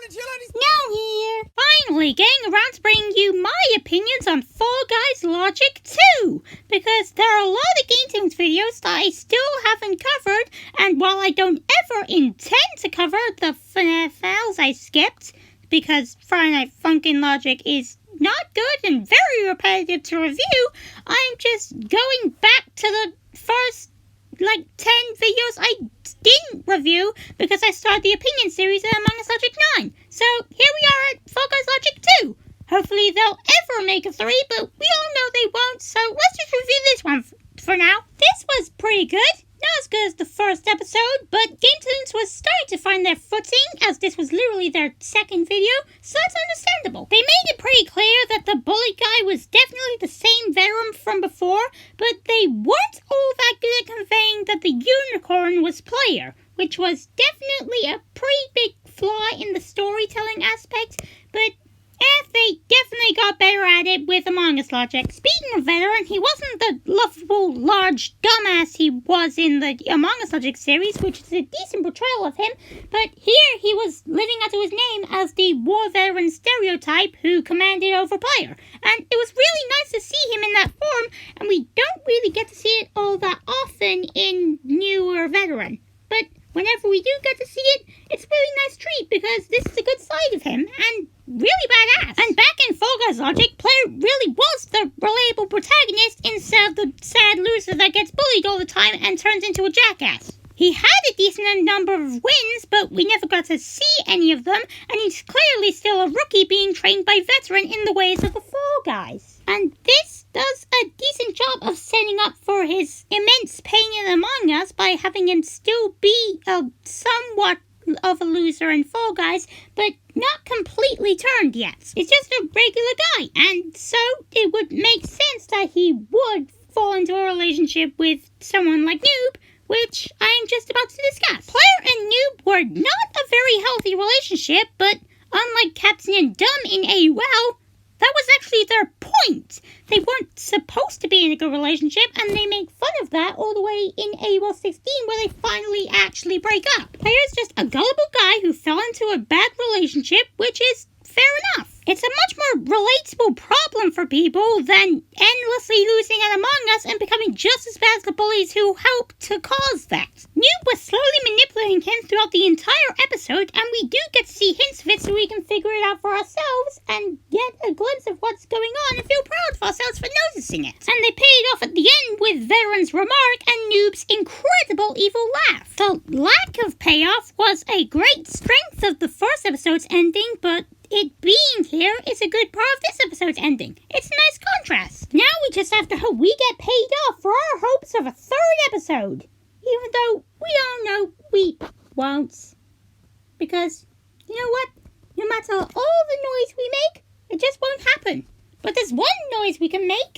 Now here. Finally getting around to bringing you my opinions on Fall Guys Logic 2. Because there are a lot of Game Tunes videos that I still haven't covered. And while I don't ever intend to cover the finales I skipped, because Friday Night Funkin' Logic is not good and very repetitive to review, I'm just going back to the first 10 videos I didn't review because I started the opinion series in Among Us Logic 9. So here we are at Fall Guys Logic 2. Hopefully they'll ever make a 3, but we all know they won't, so let's just review this one for now. This was pretty good. Not as good as the first episode, but Game Tunes was starting to find their footing as this was literally their second video, so that's understandable. They made it pretty clear that the bully guy was definitely the same veteran from before, but they weren't all that good at conveying that the unicorn was player, which was definitely a pretty big flaw in the storytelling aspect, but they definitely got better at it with Among Us Logic. Speaking of veteran, he wasn't the lovable, large dumbass he was in the Among Us Logic series, which is a decent portrayal of him, but here he was living up to his name as the war veteran stereotype who commanded over player. And it was really nice to see him in that form, and we don't really get to see it all that often in newer veteran. But whenever we do get to see it, it's a really nice treat because this is a good side of him, and really badass. And back in Fall Guys Logic, Player really was the relatable protagonist instead of the sad loser that gets bullied all the time and turns into a jackass. He had a decent number of wins, but we never got to see any of them, and he's clearly still a rookie being trained by veteran in the ways of the Fall Guys. And this does a decent job of setting up for his immense pain in Among Us by having him still be somewhat of a loser in Fall Guys, but not completely turned yet. It's just a regular guy, and so it would make sense that he would fall into a relationship with someone like Noob, which I'm just about to discuss. Player and Noob were not a very healthy relationship, but unlike Captain and Dumb in AOL, that was actually their point. They weren't supposed to be in a good relationship, and they make fun of that all the way in AOL 16, where they finally actually break up. Player's just a gullible guy who fell into a bad relationship, which is fair enough. It's a much more relatable problem for people than endlessly losing at Among Us and becoming just as bad as the bullies who helped to cause that. Noob was slowly manipulating him throughout the entire episode, and we do get to see hints of it so we can figure it out for ourselves and get a glimpse of what's going on and feel proud of ourselves for noticing it. And they paid off at the end with Veteran's remark and Noob's incredible evil laugh. The lack of payoff was a great strength of the first episode's ending, but it being here is a good part of this episode's ending. It's a nice contrast. Now we just have to hope we get paid off for our hopes of a third episode. Even though we all know we won't. Because, you know what? No matter all the noise we make, it just won't happen. But there's one noise we can make,